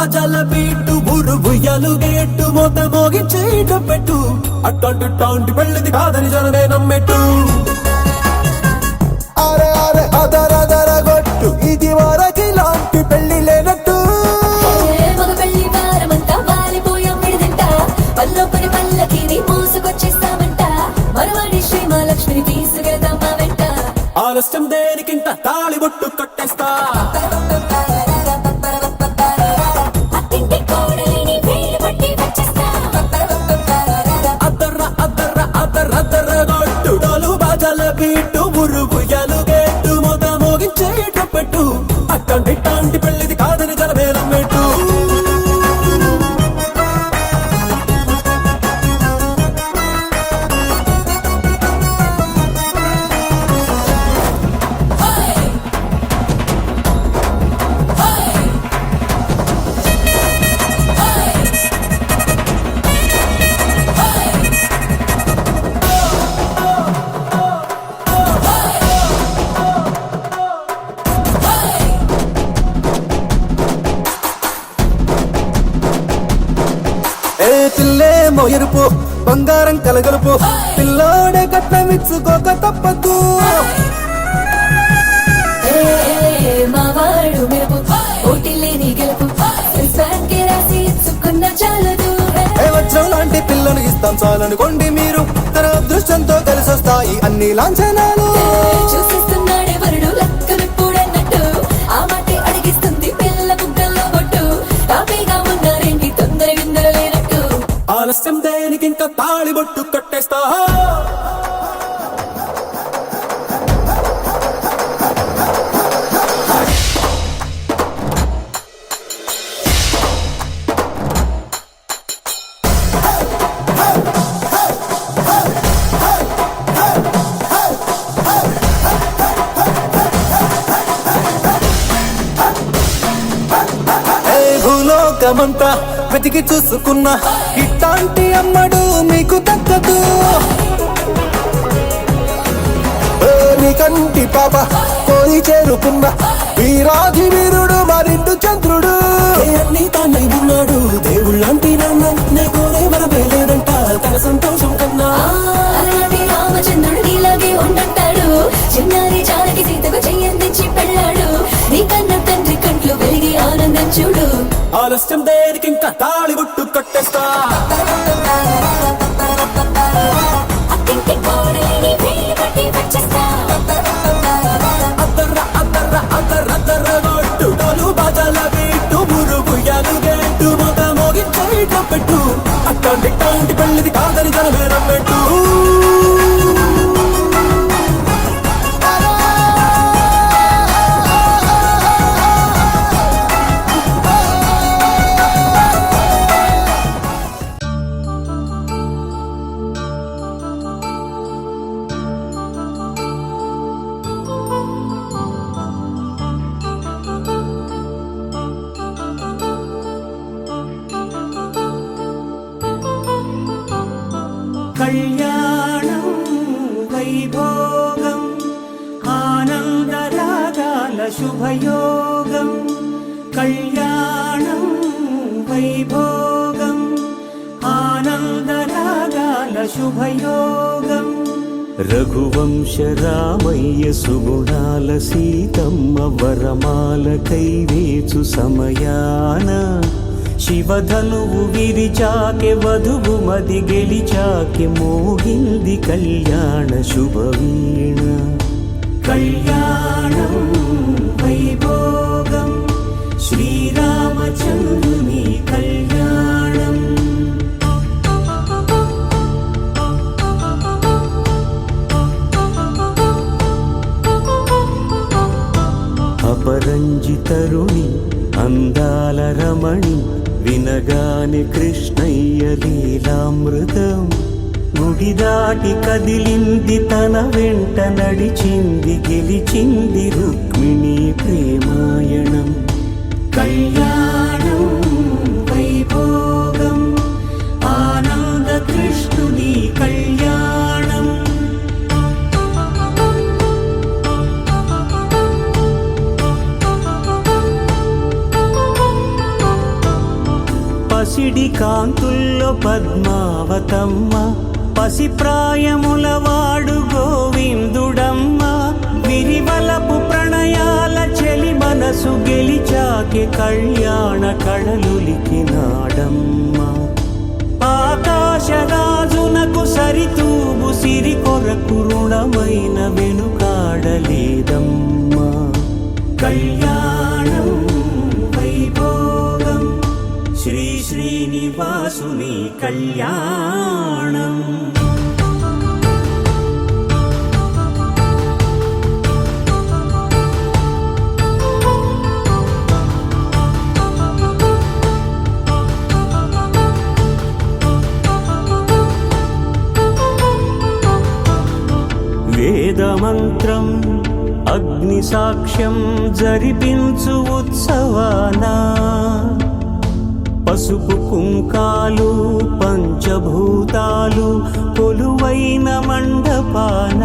బాజాల beat బురు బుయ్యలు gate మోత మోగించేట పెట్టు అట్టంటి టాంటి పెళ్ళిది కాదని జనమే నమ్మెట్టు అరే అరే అదరదర గొట్టు ఇది వరకి లాంటి పెళ్లి లేనట్టు మగ పెళ్లి వారమంతా వాలిపోయాం విడిదింట పల్లోపరి పల్లకిని మోసుకొచ్చేస్తామంట మరవాడి శ్రీ మహాలక్ష్మిని తీసుకెళ్దాం మా వెంట ఆలస్యం దేనికింత తాళి బొట్టు కట్టేస్తా అత్తింటి కోడలిని వేలు పట్టి వచ్చేస్తా అద్దర్ర అద్దర్ర అద్దర్ర అద్దర్ర గొట్టు డోలు బాజాల బీటు బురు బుయ్యలు గేట్టు మోత మోగించేట పెట్టు అట్టంటి టాంటి పెళ్ళిది కాదని జనమే నమ్మెట్టు పిల్లేమో ఎరుపు బంగారం కలగలుపు పిల్లోడే కట్నమిచ్చుకోక తప్పదు మా వాడు మెరుపు పోటీ లేని గెలుపు ఫ్యాన్కి రాసి ఇచ్చుకున్న చాలదు వజ్రం లాంటి పిల్లను ఇస్తాం చాలనుకోండి మీరు తన అదృష్టంతో కలిసి వస్తాయి అన్ని లాంఛనాలు చూసిస్తున్నాడే వరుడు లక్కనిప్పుడన్నట్టు ఆ మాటే అడిగిస్తుంది పిల్ల బుగ్గల్లో బొట్టు తాపీగా ఉన్నారేంటి తొందర విందర లేనట్టు ఆలస్యం దేనికింక తాళి బొట్టు కట్టేస్తా భూలోకమంతా వెతికి చూసుకున్న ఇట్లాంటి అమ్మడు మీకు దక్కదు నీ కంటి పాప కోరి చేరుకున్న వీరాధి వీరుడు మరిండు చంద్రుడు అన్ని తానై ఉన్నాడు దేవుళ్ళంటి నాన్న నే కోరే వరమే లేదంట తన సంతోషం కన్నా అలాంటి రామచంద్రుడు నీలాగే ఉండంటాడు చిన్నారి జానకి సీతకు చెయ్యందించి పెళ్ళాడు నీ కన్న తండ్రి కంట్లు వెలిగి ఆనందం చూడు ఆలస్యం దేనికింక తాళి బొట్టు కట్టేస్తా అత్తింటి కోడలిని వేలు పట్టి వచ్చేస్తా అద్దర్ర అద్దర్ర అద్దర్ర అద్దర్ర గొట్టు డోలు బాజాల బీటు బురు బుయ్యలు గేట్టు మోత మోగించేట పెట్టు అట్టంటి టాంటి పెళ్ళిది కాదని జనమే నమ్మెట్టు కళ్యాణం వైభోగం ఆనందరాగాల శుభయోగం కళ్యాణం వైభోగం ఆనందరాగాల శుభయోగం రఘువంశ రామయ్య సుగుణాల సీతమ్మ వరమాల కైవేచు సమయాన శివధనువు విరిచాకె వధువు మది గెలిచాకె మోగింది కళ్యాణ శుభవీణ కళ్యాణం వైభోగం శ్రీరామచంద్రుని కళ్యాణం అపరంజితరుణి అందాల రమణి వినగాని కృష్ణయ్య లీలామృతం గుడి దాటి కదిలింది తన వెంట నడిచింది గెలిచింది రుక్మిణి ప్రేమాయణం కళ్యాణం వైభోగం ఆనంద కృష్ణుని కళ్యాణం పసిడి కాంతుల్లో పద్మావతమ్మ, పసిప్రాయముల వాడు గోవిందుడమ్మ. విరివలపు ప్రణయాల చెలి మనసు గెలిచాకే కళ్యాణ కళలులికినాడమ్మ. ఆకాశరాజునకు సరితూబు సిరి కొరకు రుణమైన వెనుకాడలేదమ్మా. కళ్యాణం వైభోగం శ్రీ శ్రీనివాసుని కళ్యాణం. వేదమంత్రం అగ్ని సాక్ష్యం జరిపించు ఉత్సవాన, పసుపు కుంకాలు పంచభూతాలు కొలువైన మండపాన.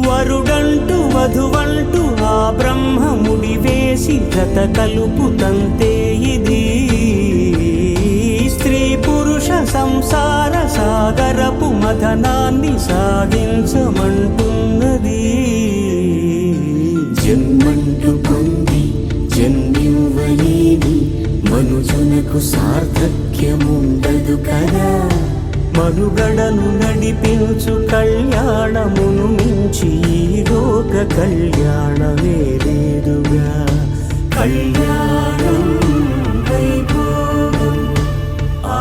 వరుడంటూ వధువంటూ ఆ బ్రహ్మముడి వేసి జత కలుపుతంతే ఇది. స్త్రీ పురుష సంసార సాగరపు మథనాన్ని సాగించమంటున్నది. జన్మంటూ పొంది జన్మివ్వలేని మనుజునకు సార్థక్యముండదు కదా. మనుగడను నడిపించు కళ్యాణమును మించి ఈ లోక కళ్యాణమే లేదుగా. కళ్యాణం వైభోగం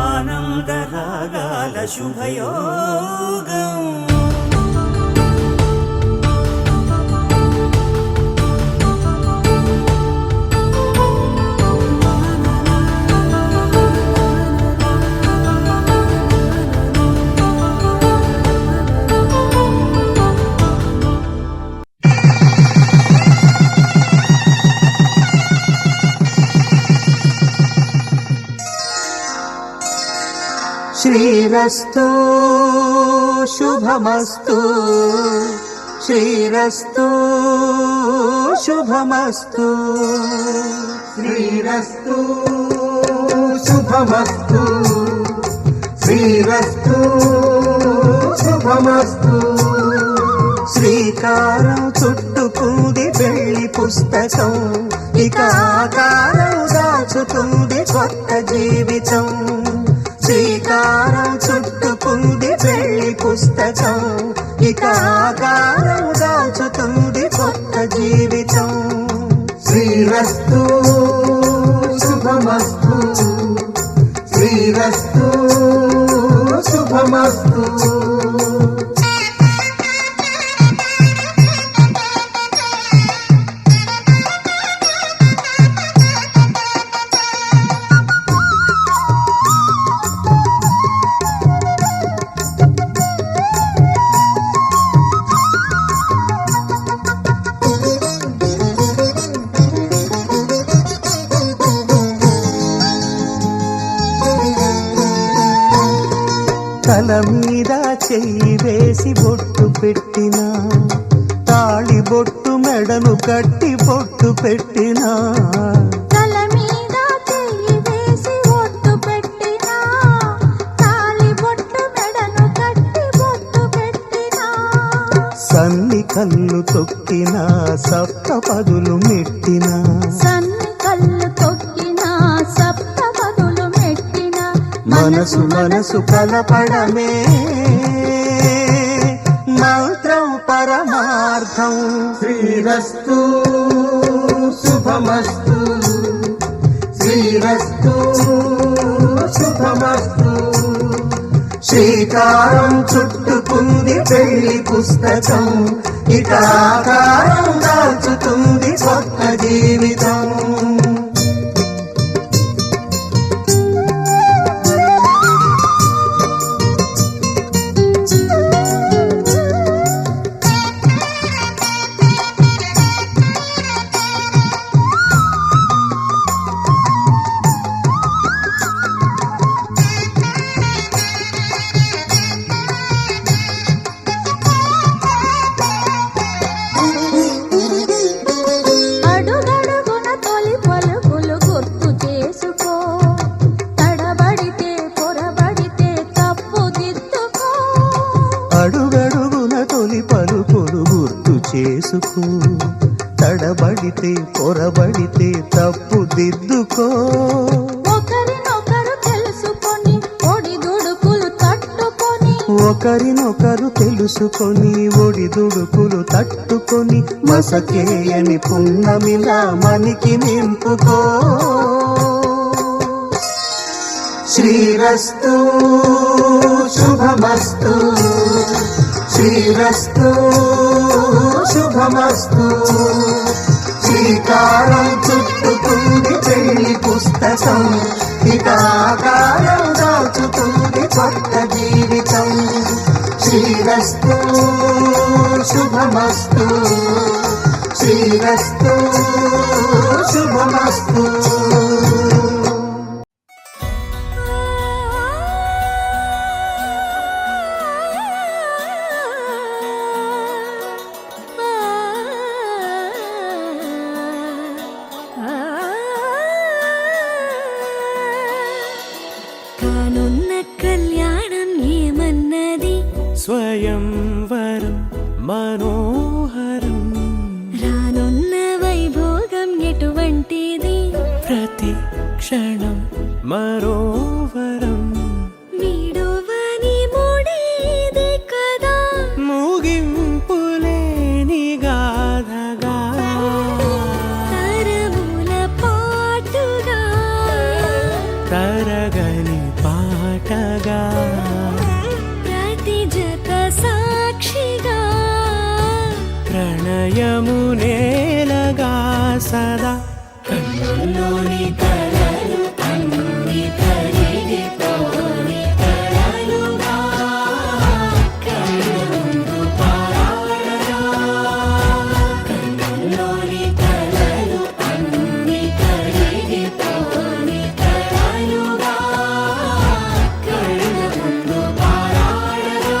ఆనందరాగాల శుభయోగం. శ్రీరస్తు శుభమస్తు, శ్రీరస్తు శుభమస్తు, శ్రీరస్తు శుభమస్తు, శ్రీరస్తు శుభమస్తు. శ్రీకారం చుట్టుకుంది వెళ్ళి పుస్తకం, ఇక ఆకారం దాచుతుంది కొత్త జీవితం. శ్రీకారం చుట్టుకుంది వెళ్ళి పుస్తకం, ఇక ఆకారం దాచుతుంది కొత్త జీవితం. శ్రీరస్తు శుభమస్తు, శ్రీరస్తు శుభమస్తు. తల మీద చెయ్యి వేసి బొట్టు పెట్టినా, తాళి బొట్టు మెడను కట్టి బొట్టు పెట్టినా. తల మీద చెయ్యి వేసి బొట్టు పెట్టినా, తాళి బొట్టు మెడను కట్టి బొట్టు పెట్టినా. సన్ని కళ్ళు తొక్కినా సప్త పదులు మెట్టినా, సన్ని కళ్ళు తొక్కినా సప్త పదులు మెట్టినా. మనసు మనసు కలపడమే మంత్రం పరమార్థం. శ్రీరస్తు శుభమస్తు, శ్రీరస్తు శుభమస్తు. శ్రీకారం చుట్టుకుంది పెళ్లి పుస్తకం, ఇక ఆకారం దాల్చుతుంది కొత్త జీవితం. అడుగడుగున తొలి పలుకు తొలి పలుకులు గుర్తు చేసుకో, తడబడితే పొరబడితే తప్పు దిద్దుకో. ఒకరినొకరు తెలుసుకొని ఒడిదుడుకులు తట్టుకొని, ఒకరినొకరు తెలుసుకొని ఒడిదుడుకులు తట్టుకొని, మసకేయని పున్నమిలా మనికి నింపుకో. శ్రీరస్తు శుభమస్తు, శ్రీరస్తు శుభమస్తు. శ్రీకారం చుట్టుకుంది పెళ్లి పుస్తకం, ఇక ఆకారం దాచుతుంది కొత్త జీవితం. శ్రీరస్తు శుభమస్తు, శ్రీరస్తు శుభమస్తు. కానున్న కళ్యాణం ఏమన్నది, స్వయంవరం మనోహరం, రానున్న వైభోగం ఎటువంటిది, ప్రతి క్షణం మరోవరం. వీడువని మూడేది కదా, ముగింపులేని గాథగా, తరముల పాటుగా, తరగని పాటగా, ప్రతి జత సాక్షిగా, ప్రణయము నేలగా సదా. కన్నుల్లోని కలలు అన్ని కరిగిపోని కలలుగా, కళ్ళు ముందు పారాడగా. కన్నుల్లోని కలలు అన్ని కరిగిపోని కలలుగా, కళ్ళు ముందు పారాడగా.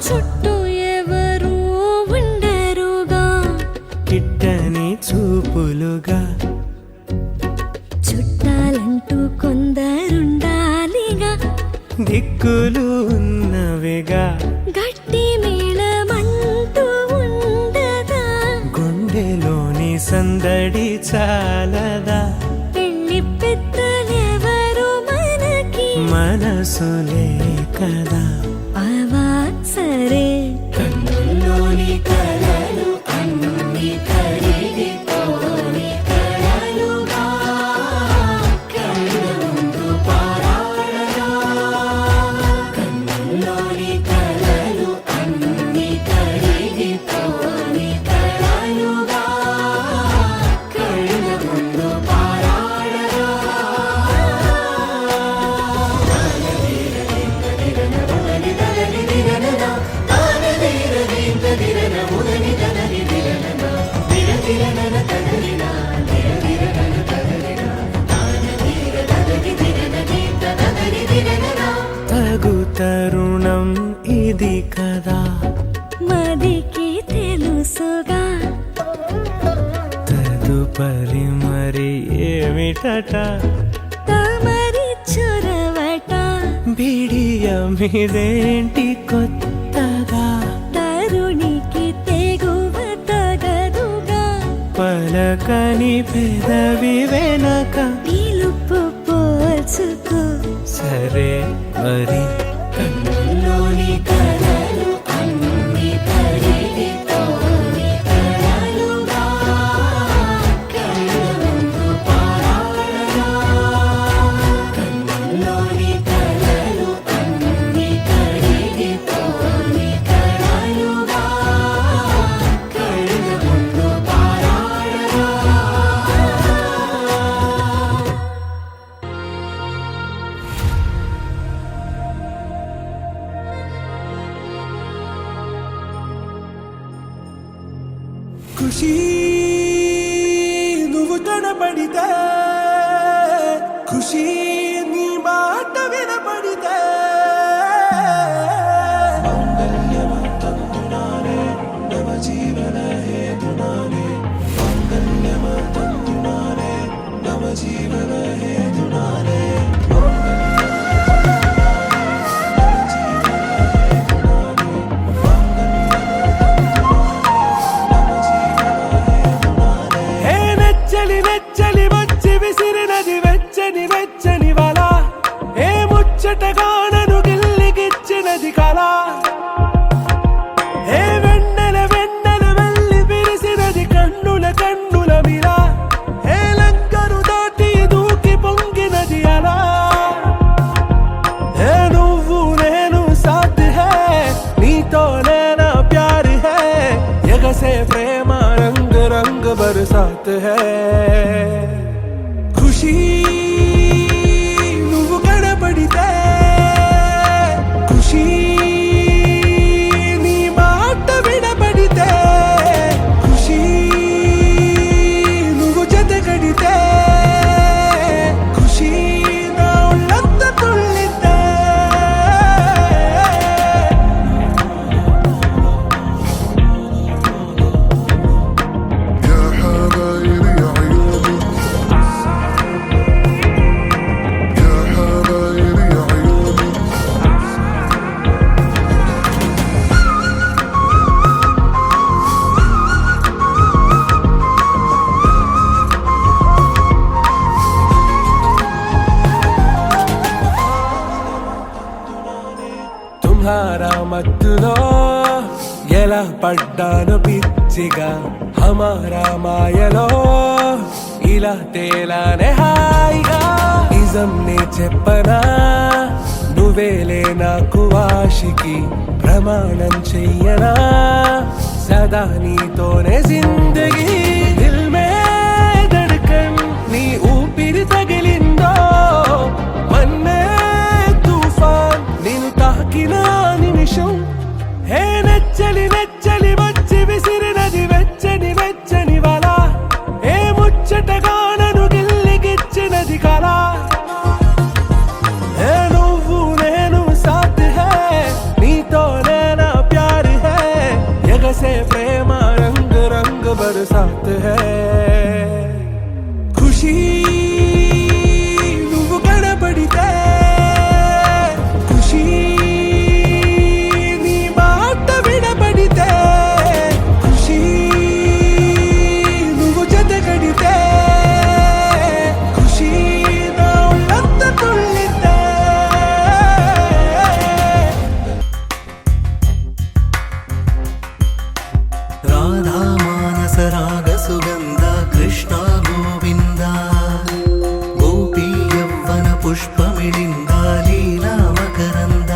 చుట్టూ ఎవరు ఉండరుగా, కిట్టని చూపులుగా, చుట్టాలంటూ కొందరుండాలిగా, దిక్కులు ఉన్నవిగా, గట్టి మేళమంటూ ఉండదా, గుండెలోని సందడి చాలదా. పెళ్లి పెద్దలెవరు మనకి, మనసులే కదా. అవా సరే, కన్నుల్లోని కలలు అన్ని కరిగిపోని కలలుగా, కళ్ళు ముందు పారాడగా. కన్నుల్లోని కలలు అన్ని కరిగిపోని కలలుగా, కళ్ళు ముందు పారాడగా. తగు తరుణం ఇది కదా, మదికి తెలుసుగా, తదుపరి మరి ఏమిటట. తమరి చొరవట, బిడియమిదేంటి కొత్తగా, తరుణికి తెగువ తగదుగా, పలకని పెదవి వెనక. పిలుపు పోల్చుకో, సరే మరి. కన్నుల్లోని కలలు అన్ని కరిగిపోని కలలుగా, కళ్ళు ముందు పారాడగా. కన్నుల్లోని కలలు అన్ని కరిగిపోని కలలుగా, కళ్ళు ముందు పారాడగా. ఖుషి నువ్వు కనపడితే, ఖుషి నీ మాట వినపడితే, గానను గిల్లిగిచ్చినది కళ ఏ వెన్నెల వెన్నెల వెళ్ళి విరిసినది కన్నుల కన్నుల మిలా ఏ లంకను దాటి దూకి పొంగినది అలా ఏ నువ్వు నేను సాథ్ హై నీతోనే నా ప్యార్ హై ఎగసే ప్రేమ రంగ్ రంగ్ బరసాత్ హై ఖుషీ నువ్వు కనపడితే ఖుషీ నీ మాట వినపడితే ఖుషీ నువ్వు జతగడితే ఖుషీ నా ఒళ్ళంత తుళ్ళితే يا حبايب يا عيوني يا حبايب يا عيوني తుమ్హారా మత్తులో ఎలా పడ్డాను పిచ్చిగా హమారా మాయలో ఇలా తేలానే హాయిగా నిజం నే చెప్పనా నువ్వేలే నాకు ఆశికి ప్రమాణం చెయ్యనా సదా నీతోనే జిందగీ దిల్ మే ధడ్కన్ నీ ఊపిరి తగిలిందో మన్నే తుఫాన్ నిన్ను తాకిన నిమిషం హే నెచ్చలి నెచ్చలి వచ్చి విసిరినది వెచ్చని వెచ్చని వల ఏ ముచ్చటగా నన్ను గిల్లిగిచ్చినది కళ ఏ నువ్వు నేను సాథ్ హై నీతోనే నా ప్యార్ హై ఎగసే ప్రేమ రంగ్ రంగ్ బరసాత్ హై ఖుషీ నువ్వు కనపడితే ఖుషీ నీ మాట వినపడితే ఖుషీ నువ్వు జతగడితే ఖుషీ నా ఒళ్ళంత తుళ్ళితే రాధా మానస రాగ సుగంధ కృష్ణ గోవింద గోపీ యవ్వన పుష్పమిళింద లీలా మకరంద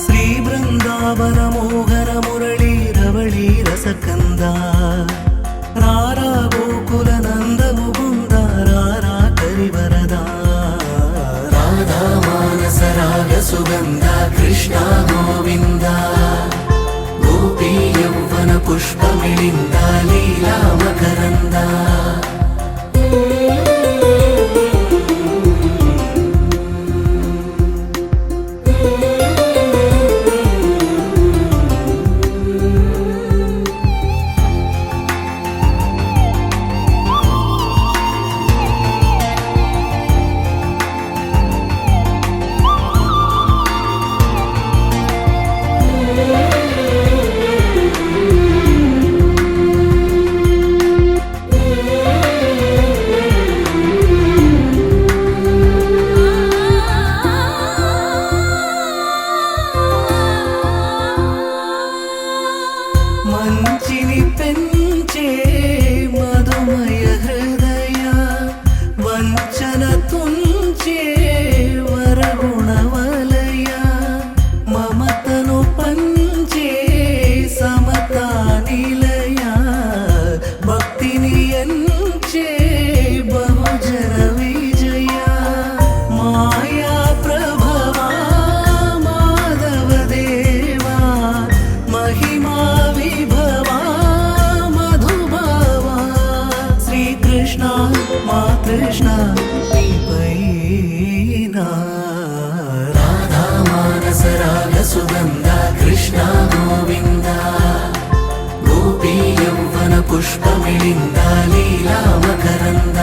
శ్రీ బృందావన మోహన మురళీ రవళీ రసకంద రారా గోకుల నంద ముకుంద రారా కరివరద రాధా మానస రాగ సుగంధ కృష్ణ గోవింద గోపీ యవ్వన పుష్పమిళింద లీలా మకరంద మంచిని పెంచే మధుమయ హృదయ వంచన తుంచే వరగుణ వలయ మమతను పంచే సమతా నిలయ భక్తిని ఎంచే బహుజన విజయ మాయా ప్రభవా మాధవ దేవా మహిమా విభవా మధుభావా శ్రీకృష్ణ మా కృష్ణ నీపైన రాధా మానస రాగ సుగంధ కృష్ణ గోవింద గోపీ యవ్వన పుష్పమిళింద లీలా మకరంద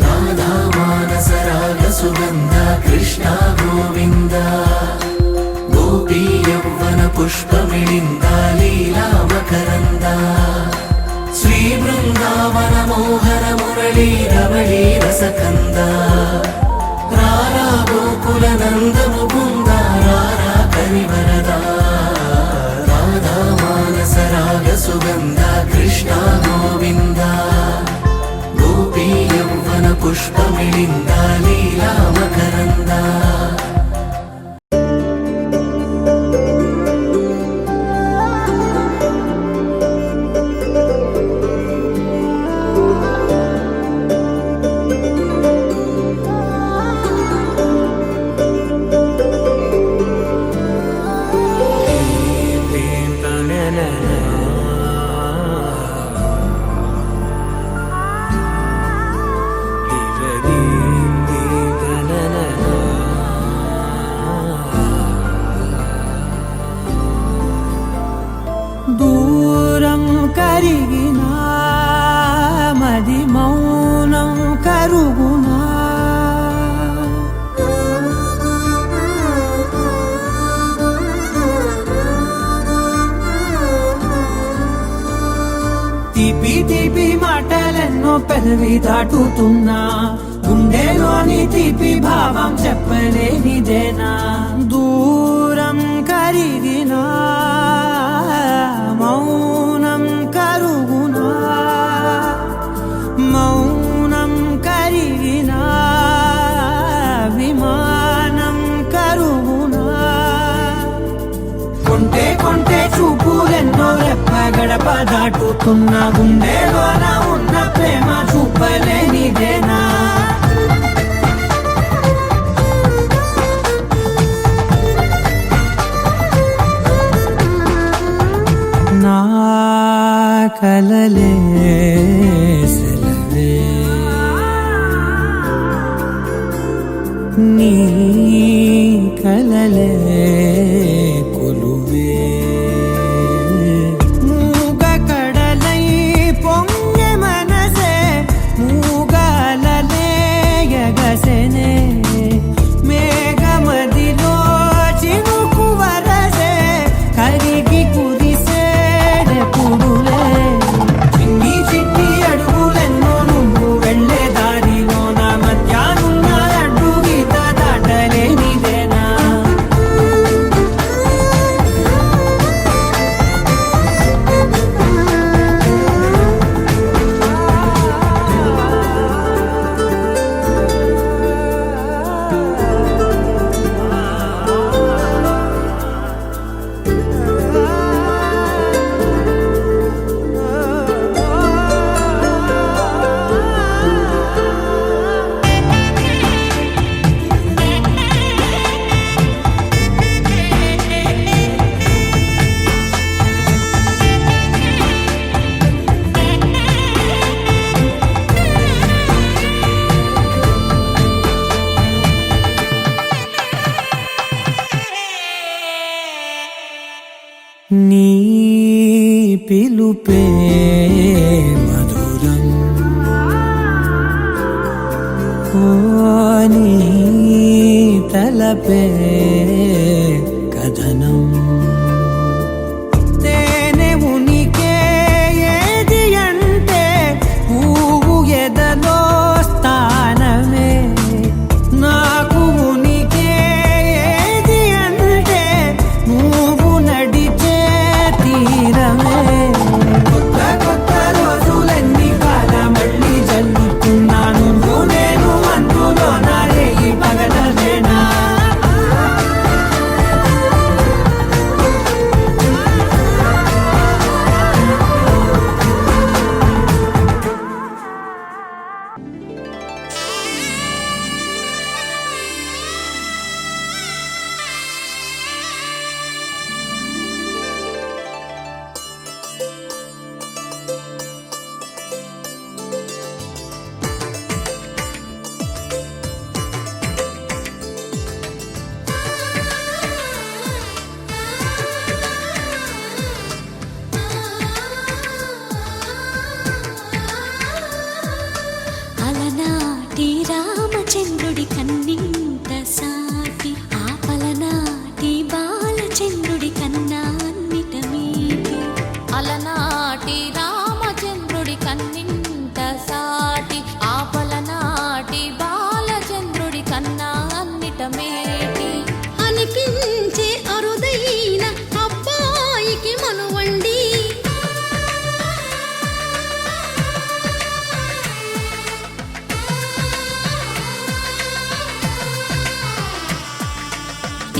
రాధా మానస రాగ సుగంధ కృష్ణ గోవింద గోపీ యౌవన పుష్పమిళింద లీలా మకరంద శ్రీ బృందావన మోహన మురళీ రమళీ రసకంద రారా గోకుల నంద ముకుంద రారా కరివరదా రాధా మానస రాగ సుగంధ కృష్ణ గోవింద గోపీ యౌవన పుష్పమిళింద లీలా మకరంద దూరం కరిగినా మది మౌనం కరుగునా తీపి తీపి మాటలెన్నో పెదవి దాటుతున్నా గుండెలోని తీపి భావం చెప్పలేనిదేనా దూరం కరిగినా మౌనం కరుగునా మౌనం కరిగినా విమానం కరుగునా కొంటే కొంటే చూపులెన్నో రెప్ప గడప దాటుతున్న గుండెలోన ఉన్న ప్రేమ చూపలేనిదేనా నా కలలే సెలవే నీ కలలే కొలువే మూగ కడలై పొంగె మనసే మూగలలే ఎగసెనే మేఘమదిలో చినుకు వరసే కరిగి కురిసేడెప్పుడులే చిన్ని చిన్ని అడుగులెన్నో నువ్వు వెళ్ళే దారిలో నా మధ్యాహ్నున్న అడ్డు గీత దాటలేనిదేనా నీ పిలుపే మధురం ఓ నీ తలపే కథనం తేనె ఉనికే ఏది అంటే పువ్వు ఎదలో స్థానమే నాకు ఉనికే ఏది అంటే నువ్వు నడిచే తీరమే కొత్త కొత్త రోజులన్నీ కాల మళ్ళీ జల్లుతున్నాను నేను అందులో నా రేయి పగలలేనా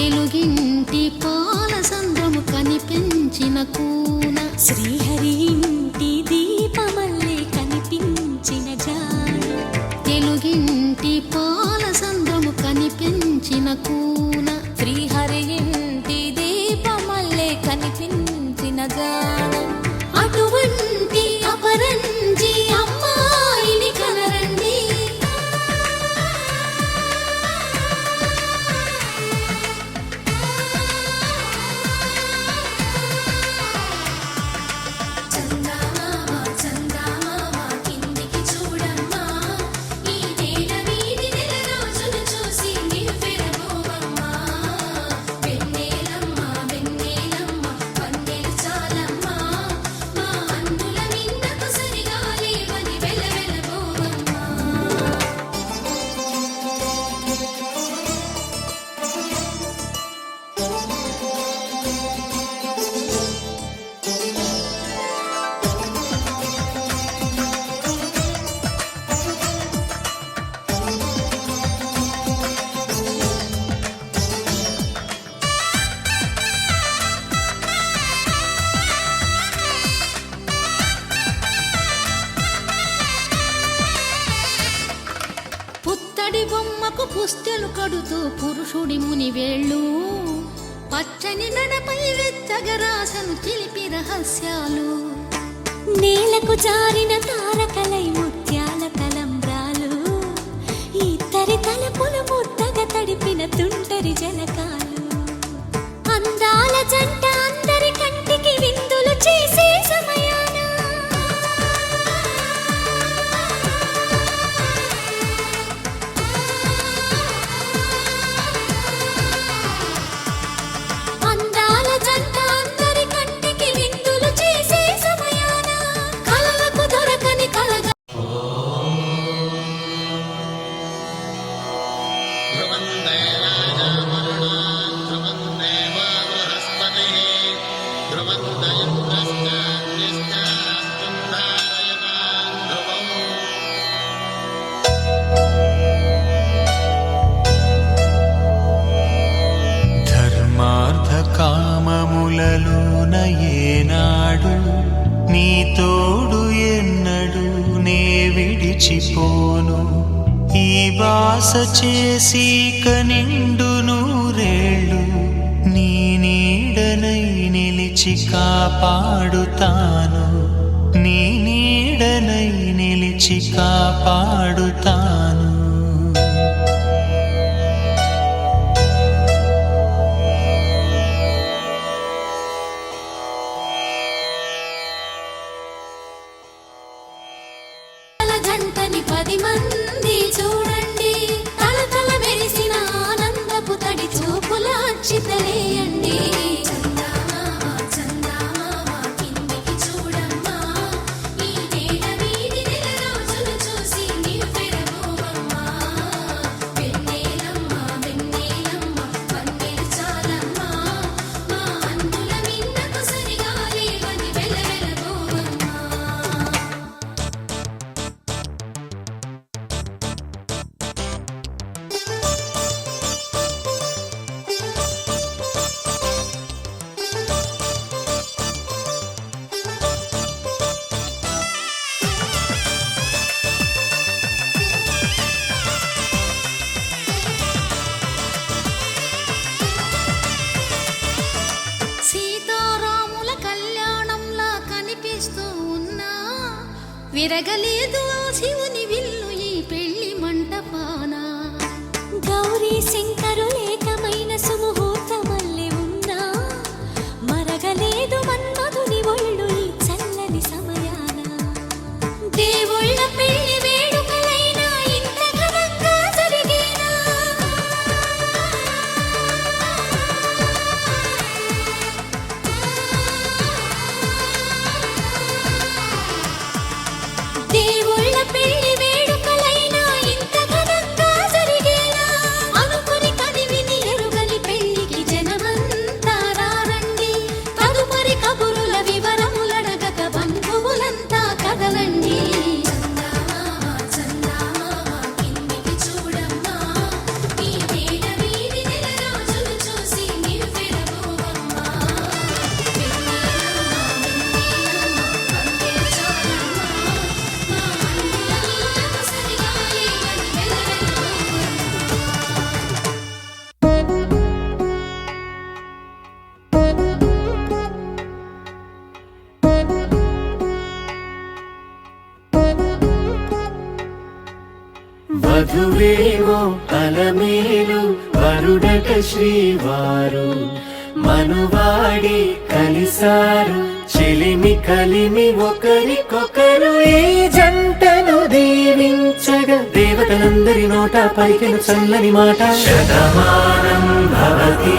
తెలుగింటి పాల సంద్రము కనిపించిన కూన శ్రీహరి ఇంటి దీపమల్లే కనిపించిన జాడు తెలుగింటి పాల సంద్రము కనిపించిన కూన శ్రీహరి ఇంటి దీపమల్లే కనిపించిన జాడు అటువంటి అపరంజి అమ్మాయిని కనరండి చందమామ చందమామ కిందికి చూడమ్మా ఈ నేల వీధి నెల రోజులు చూసి నివ్వెరబోవమ్మా వెన్నెలమ్మ వెన్నెలమ్మ వన్నెలు చాలమ్మా మా అన్నుల మిన్నకు సరిగా లేవని వెలవెలబోవమ్మా పుత్తడి బొమ్మకు పుస్తెలు కడుతూ పురుషుడి ముని వేళ్ళు పచ్చని నడపై వెచ్చగరాసను చిలిపి రహస్యాలు నేలకు జారిన తారకలై ముత్యాల తలంబ్రాలు ఇద్దరి తలపులు ముద్దగా తడిపిన తుంటరి జలకాలు అందాల జంట అందరి కంటికి విందులు చేసే సమయాన అందాల జంట అందరి కంటికి విందులు చేసే సమయాన కలలకు దొరకని కలగా ధర్మార్థ కామములలోన ఏనాడు నీ తోడు ఎన్నడు నే విడిచిపోను ఈ బాస చేసి కనిండు నూరేళ్ళు నీ నీడనై నిలిచి కాపాడుతాను నీ నీడనై నిలిచి కాపాడుతాను జంటని 10 మంది చూడండి తలతల మెరిసిన ఆనందపు తడి చూపుల అచ్చితలేయండి చందమామ చందమామ కిందికి చూడమ్మా ఈ నేల వీధి నెల రోజులు చూసి నివ్వెరబోవమ్మా వెన్నెలమ్మ వెన్నెలమ్మ వన్నెలు చాలమ్మా మా అన్నుల మిన్నకు సరిగా లేవని వెలవెలబోవమ్మా సీతారాముల కళ్యాణంలా కనిపిస్తూ ఉన్నా విరగలేదు ఆ శివుని విల్లు ఈ పెళ్లి మంటపాన గౌరీ శంకరులేకమైన సుముహూర్తమల్లె ఉన్నా మరగలేదు మన్మధుని ఒళ్ళు ఈ చల్లని సమయాన దేవుళ్ళ పెళ్లి వేడుకలైనా ఇంత ఘనంగా జరిగేనా దేవుళ్ళ పెళ్లి వధువేవో అలమేలు వరుడట శ్రీవారు మనువాడి కలిసారు చెలిమి కలిమి ఒకరికొకరు ఈ జంటను దీవించగా దేవతలందరి నోట పలికిన చల్లని మాట శతమానం భవతి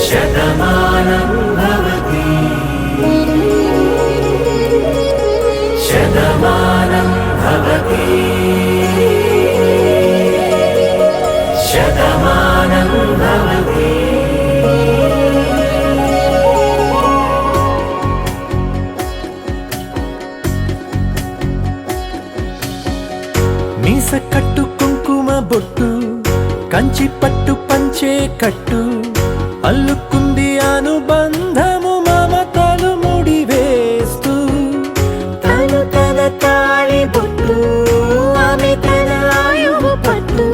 శతమానం భవతి శతమానం భవతి శతమానం భవతి. మీస కట్టు కుంకుమ బొట్టు కంచి పట్టు పంచే కట్టు అల్లుకుంది అనుబంధము మమతలు ముడి వేస్తూ తను తన తాళి బొట్టు ఆమె తన ఆయువు పట్టు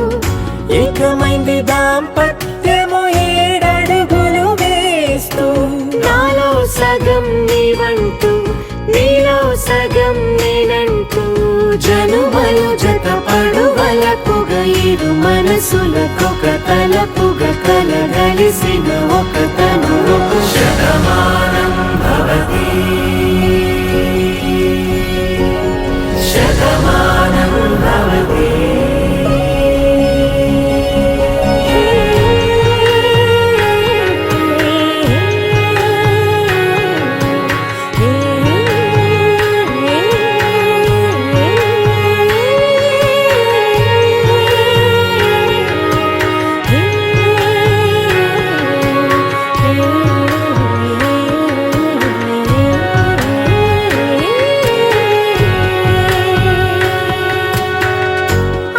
ఏకమైంది దాంపత్యము 7 అడుగులు వేస్తూ నాలో సగం నీవంటూ నీలో సగం నేనంటూ జనుమలు జతపడువలపుగ ఇరు మనసులకొక తలపుగ కలగలిసిన ఒక తను శతమానం భవతి శతమానం భవతి.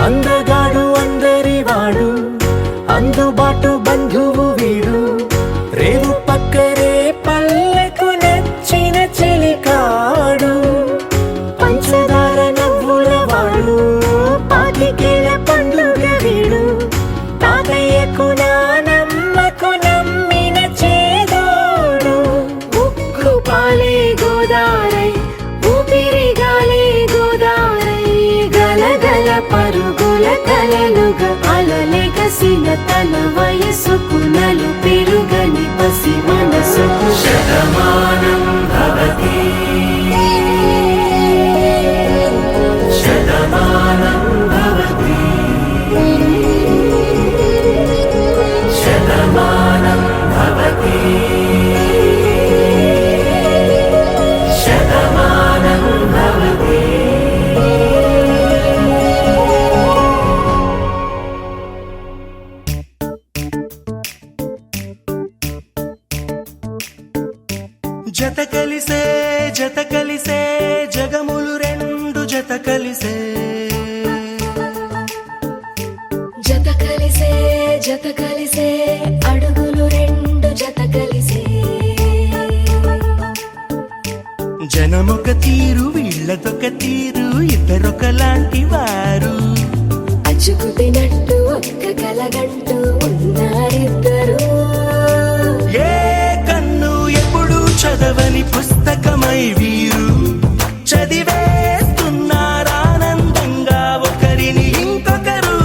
అందగాడు అందరివాడు అందుబాటు బంధువు వీడు రేవు పక్కరే పల్లెకు నచ్చిన చెలికాడు పంచదార నవ్వుల వాడు పాతికేల పండుగ వీడు తాతయ్యకు నానమ్మకు నమ్మిన చేదోడు ఉక్కు పాలే గోదారై ఊపిరి గాలే గోదారై గలగల పరుగుల కలలుగా అలలెగసిన తన వయసుకు నలు పెరుగని పసి మనసుకు శతమానం భవతి శతమానం భవతి శతమానం భవతి శతమానం భవతి. జత కలిసే జగములు రెండు జత కలిసే జత కలిసే అడుగులు 2 జత కలిసే జనమొక తీరు వీళ్ళదొక తీరు ఇద్దరొకలాంటి వారు అచ్చుకు తినట్టు ఒక్క కలగంటూ ఉన్నారిద్దరు ఏ కన్ను ఎప్పుడు చదవని పుస్తకమై వీరు చదివేస్తున్నారానందంగా ఒకరిని ఇంకొకరు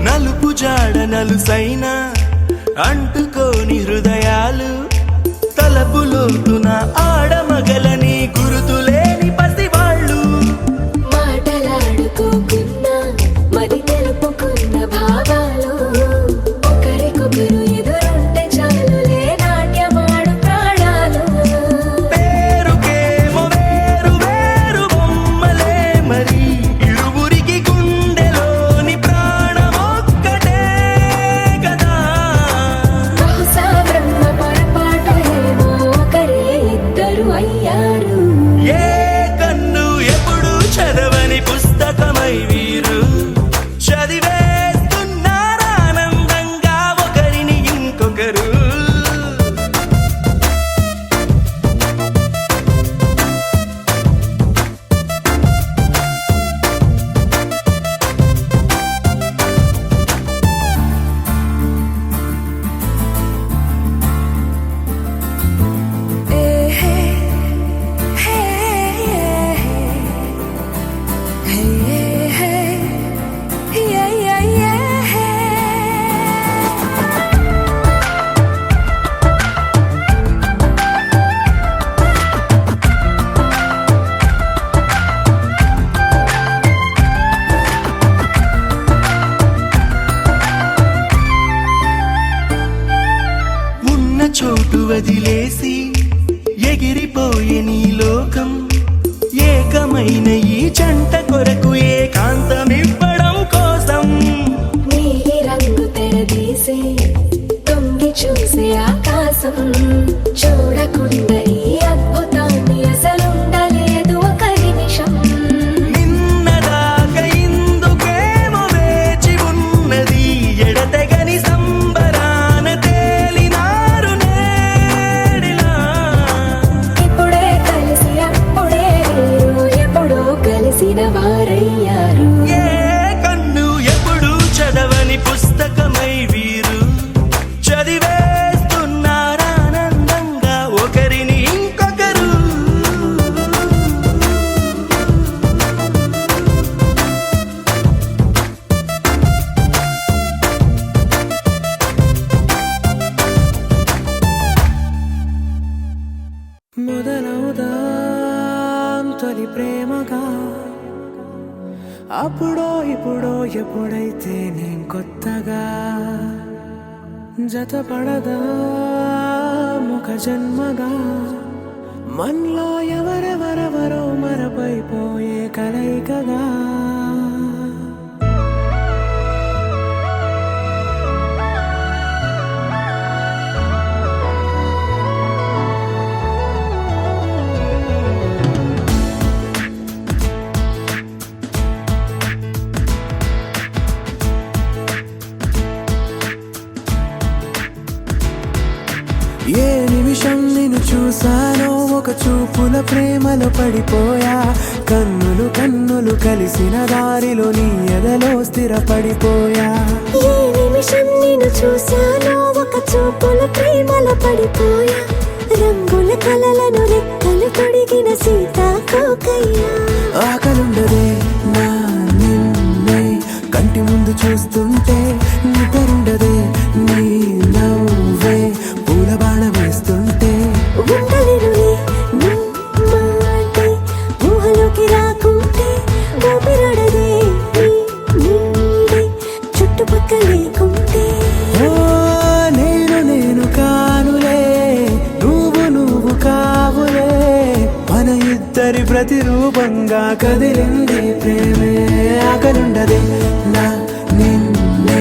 నలుపు జాడ నలుసైన అంటుకోని హృదయాలు తలపులోతున ఆడమగలని గురుతులేని పసివాళ్ళు మాటలాడుకోకున్న మరి తెలుపుకున్న భావాలు ఒకరికొకరు ఎదురుంటే చాలులే నాట్యమాడు ప్రాణాలు పేరుకేమో వేరు వేరు బొమ్మలే మరి ఇరువురికి గుండెలోని ప్రాణమొక్కటే కదా బహుశా బ్రహ్మ పొరపాటు ఏమో ఒకరే ఇద్దరు అయ్యారు ఏ కన్ను ఎప్పుడు చదవని పుస్తకమై వీరు చదివేస్తున్నారానందంగా ఒకరిని ఇంకొకరు చోటు వదిలేసి ఎగిరిపోయే నీ లోకం ఏకమైన ఈ జంట కొరకు ఏకాంతమివ్వడం కోసం నీలి రంగు తెరదీసే తొంగి చూసే ఆకాశం చూడకుండా ఈ అద్భుతాన్ని అసలుండలేదు ఒక నిమిషం నిన్నదాకా ఇందుకేమో వేచి ఉన్నది ఎడతెగని సంబరాన తేలినారు నేడిలా ఇప్పుడే కలిసి అప్పుడే వీరు ఎప్పుడో కలిసిన వారయ్యారు ఏ కన్ను ఎప్పుడు చదవని పుస్తకమై వీరు చదివేస్తున్నారానందంగా ఒకరిని ఇంకొకరు మొదలవుదాం తొలి ప్రేమగా అప్పుడో ఇప్పుడో ఎప్పుడైతే నేను కొత్తగా జతపడదా ముఖ జన్మగా మనలో ఎవరెవరెవరో మరపైపోయే కలయికగా ఏ నిమిషం నిన్ను చూసానో ఒక చూపుల ప్రేమలో పడిపోయా కన్నులు కన్నులు కలిసిన దారిలో నీ ఎదలో స్థిరపడిపోయా ఏ నిమిషం నేను చూశానో ఒక చూపుల ప్రేమలో పడిపోయా రంగుల కలలను రెక్కలు తొడిగిన సీతాకోకయ్యా ఆకలుండదే నా నిన్నే కంటి ముందు చూస్తుంటే నిద్రుండదే నీ నవ్వే పూల బాణం వేస్తుంటే ఉండలేనులే నీ మాటే ఊహలోకి రాకుంటే ఊపిరాడదే నీ నీడే చుట్టుపక్కల లేకుంటే ఓ నేను కానులే నువ్వు కావులే మన ఇద్దరి ప్రతిరూపంగా కదిలింది ప్రేమే ఆకలుండదే నా నిన్నే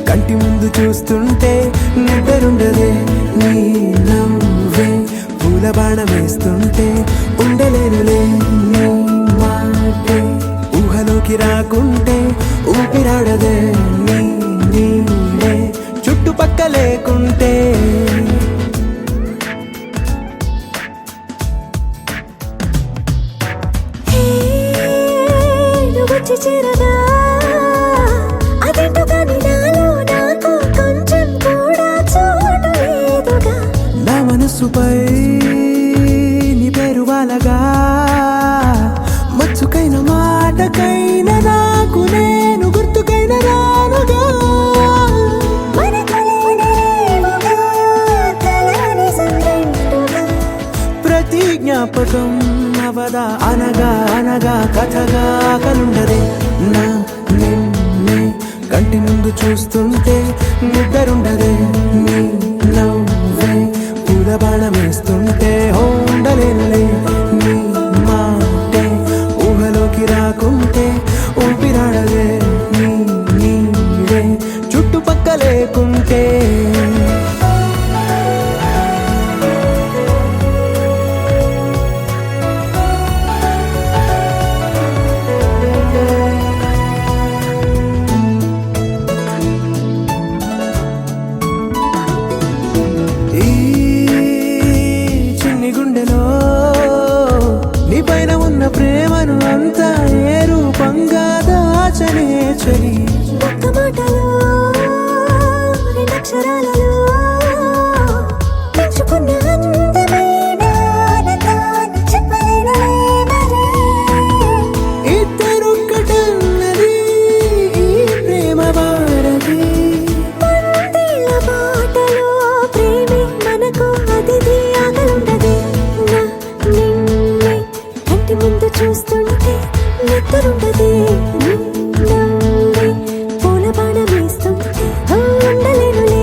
కంటి ముందు చూస్తుంటే నిద్రుండదే నీ నవ్వే పూల బాణం వేస్తుంటే ఉండలేనులే నీ మాటే ఊహలోకి రాకుంటే ఊపిరాడదే నీ నీడే చుట్టుపక్క లేకుంటే నువ్వు వచ్చి చేరగా అదేంటో కానీ నాలో నాకు కొంచెం కూడా చోటు లేదుగా నా మనసుపై నీ పేరు వాలగా మచ్చుకైన మాటకైన నాకు నేను గుర్తుకైన రానుగా మనకులేనేమోగా కలని సంరెండుగా ప్రతి జ్ఞాపకం అవదా అనగా అనగా కథగా కలుండదే నా నిన్నే కంటి ముందు చూస్తుంటే నిద్రుండదే నీ నవ్వే పూల బాణం వేస్తుంటే ఉండలేనులే నీ మాటే ఊహలోకి రాకుంటే ఊపిరాడదే నీ నీడే చుట్టుపక్క లేకుంటే ఈ చిన్ని గుండెలో నీ పైన ఉన్న ప్రేమను అంతా ఏ రూపంగా దాచనే చలి ఒక్క మాటలో రెండక్షరాలలో పెంచుకున్న అందమైన ఆనందాన్ని చెప్పలేనులే మరి. ఇద్దరొక్కటన్నది ఈ ప్రేమ భారతి పందిళ్ళ బాటలో ప్రేమే మనకు అతిథి ఆగలుండదే నా నిన్నే కంటి ముందు చూస్తుంటే నిద్రుండదే నీ నవ్వే పూల బాణం వేస్తుంటే ఉండలేనులే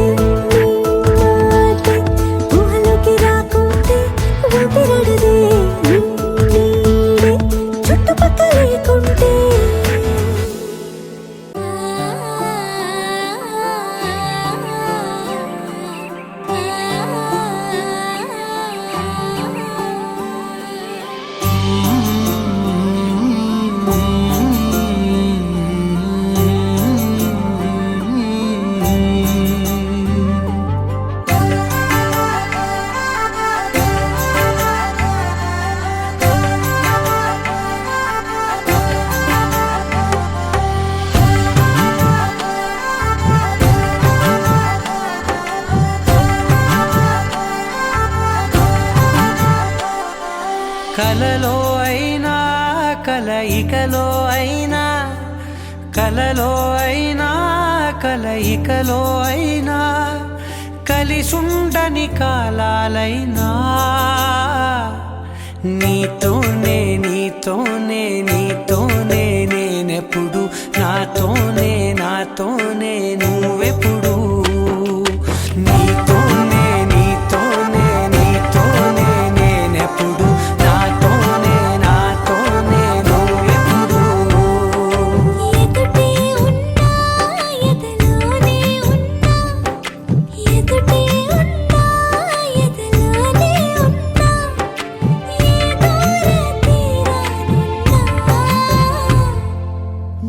కలలో అయినా కలయికలో అయినా కలలో అయినా కలయికలో అయినా కలిసుండని కాలాలైనా నీతోనే నీతోనే నీతోనే నేనెప్పుడు నాతోనే నాతోనే నువ్వెప్పుడు నీతోనే నీతోనే నీతోనే నేనెప్పుడు నాతోనే నాతోనే నువ్వెప్పుడు ఎదుటే ఉన్నా ఎదలోనే ఉన్నా ఎదుటే ఉన్నా ఎదలోనే ఉన్నా ఏ దూర తీరానున్నా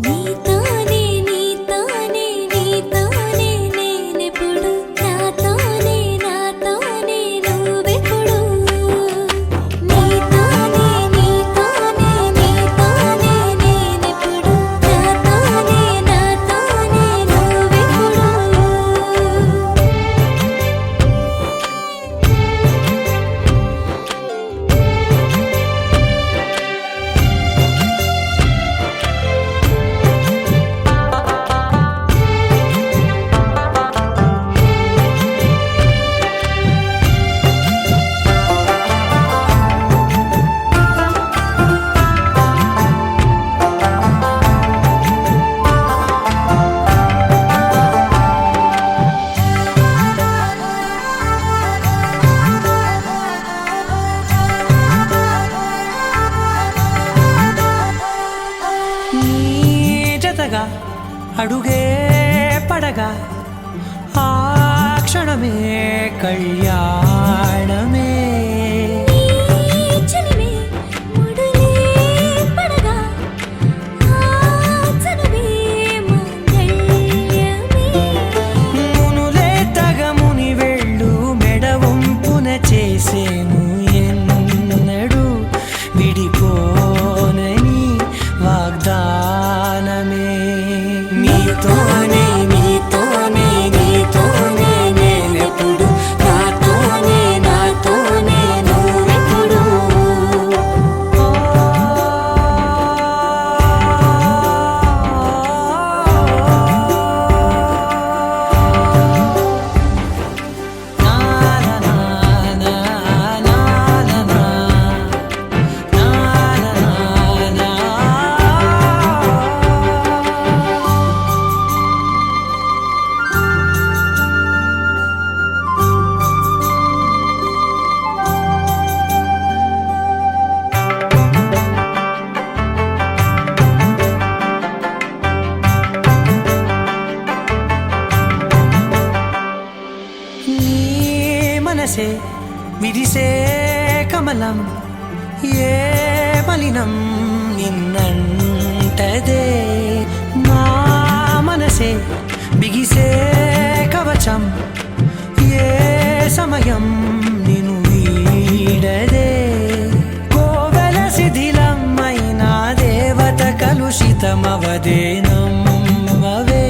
నీతోనే నీతోనే నీతోనే నేనెప్పుడు నాతోనే నాతోనే నువ్వెప్పుడు నీతోనే నీతోనే నీతోనే నేనెప్పుడు నాతోనే నాతోనే నీ జతగా అడుగే పడగా ఆ క్షణమే కళ్యాణమే చెలిమే ముడులే పడగా ఆచనమే మంగళ్యమే మునులే తగముని వెళ్ళు మెడవంపున చేసేను ఎన్నడు విడిపోనని వాగ్దానమే నీతోనే నీతోనే నీతోనే నేనెప్పుడు నాతోనే నాతోనే నువ్వెప్పుడు నీ మనసే విరిసే కమలం ఏ మలినం నిన్నంటదే నా మనసే బిగిసే కవచం ఏ సమయం నిన్ను వీడదే కోవెల శిథిలమైన దేవత కలుషితమవదే నమ్మవే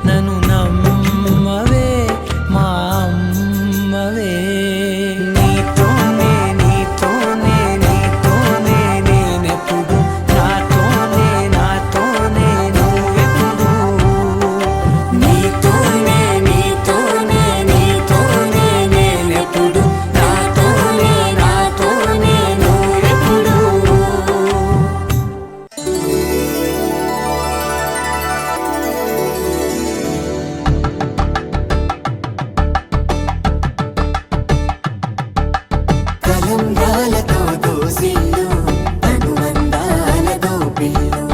నన్ను నమ్మవే మా అమ్మవే నీతోనే నీతోనే నీతోనే నేనెప్పుడు నాతోనే నాతోనే నువ్వెప్పుడు నీతోనే నీతోనే నీతోనే నేనెప్పుడు నాతోనే నాతోనే నువ్వెప్పుడు కలంబ్రాలతో దోసిల్లు అనుబంధాలతో పిల్లు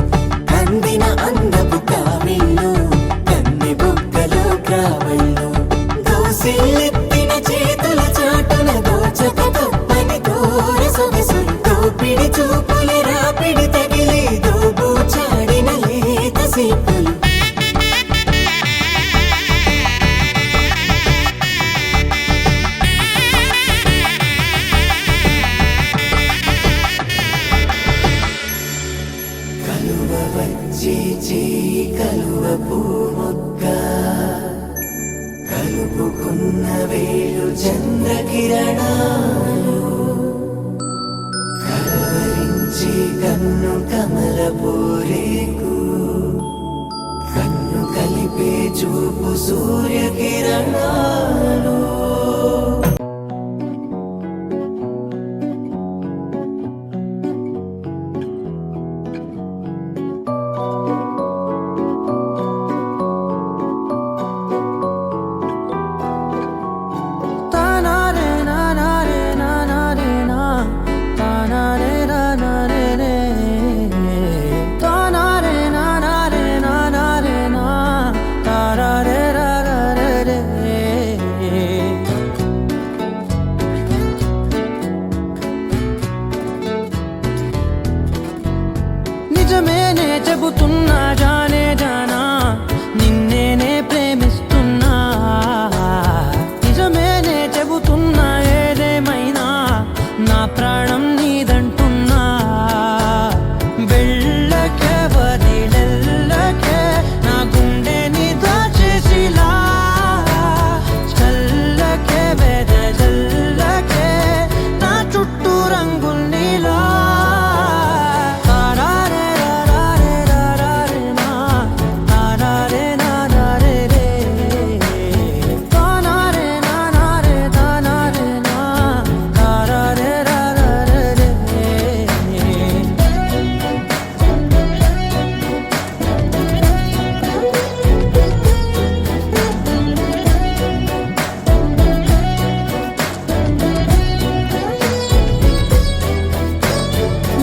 కందిన అందపు కావిళ్ళు కన్ని బుగ్గలు గ్రావళ్ళు దోసిల్లెత్తిన చేతుల చాటున దోచక తప్పని దూర సొగసులు దోపిడి చూపుల రాపిడి తగిలి దోబూచాడిన లేత సీపులు కలువ వచ్చే చేయి కలువ పూమొక్క కలుపుకున్న వేలు చంద్రకిరణాలు కలువ కమల పూరేకు కన్ను కలిపే చూపు సూర్యకిరణాలు నిజమేనే చెబుతున్నా జానే జానా నిన్నేనే ప్రేమిస్తున్నా నిజమేనే చెబుతున్నా ఏదేమైనా నా ప్రాణం నీదంటున్నా వెళ్ళకే వదిలెల్లకే నా గుండెని దాచేసిలా చల్లకే వెదజల్లకే నా చుట్టూ రంగుల్నిలా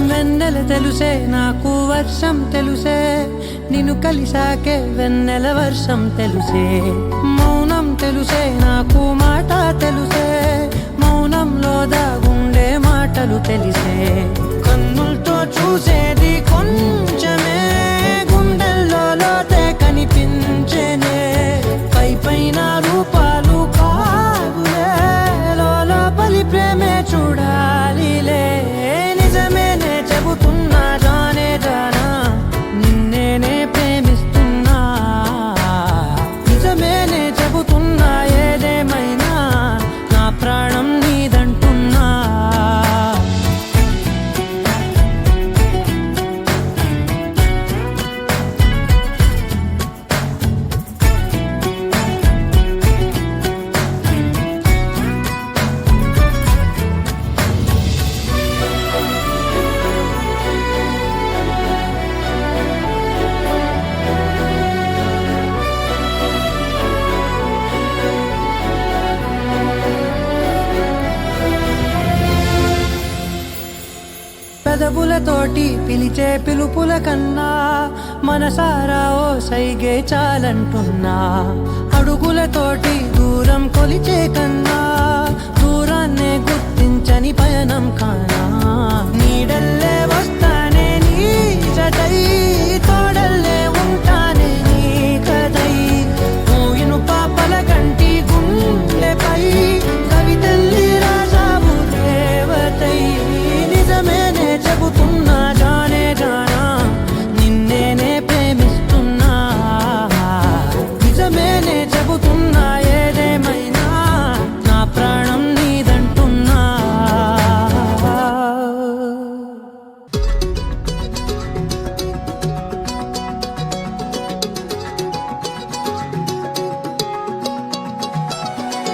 వెన్నెల తెలుసే నాకు వర్షం తెలుసే నిన్ను కలిసాకే వెన్నెల వర్షం తెలుసే మౌనం తెలుసే నాకు మాట తెలుసే మౌనంలో దాగుండే మాటలు తెలిసే కన్నులతో చూసేది కొంచెమే గుండెల్లో లోతే కనిపించేనే పై పైన రూపాలు కాదులే లోపలి ప్రేమే చూడాలిలే నిజమేనే చెబుతున్నా జానే జానా నిన్నేనే ప్రేమిస్తున్నా నిజమేనే చెబుతున్నా ఏదేమైనా నా ప్రాణం నీదంటున్నా పెదవులతోటి పిలిచే పిలుపుల కన్నా మనసారా ఓ సైగే చాలంటున్నా అడుగులతోటి దూరం కొలిచే కన్నా దూరాన్నే గుర్తించని పయనం కానా నీడల్లే వస్తానే నీ జతై తోడల్లే ఉంటానే నీ కదై మోయిను పాపల కంటి గుండెపై కవితల్లి రాజావు దేవతై నిజమేనే చెబుతున్నా జానే జానా నిన్నేనే ప్రేమిస్తున్నా నిజమేనే చెబుతున్నా ఏదేమైనా నా ప్రాణం నీదంటున్నా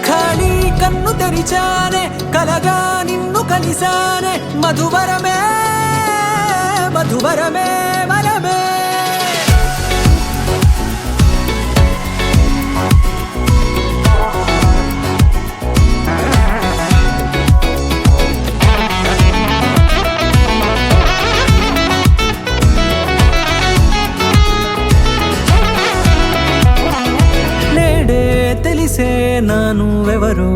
ఖాళీ కన్ను తెరిచానే కలగా నిన్ను కలిసానే మధువరమే మధువరమే వరమే నేడే తెలిసే నా నువ్వెవరో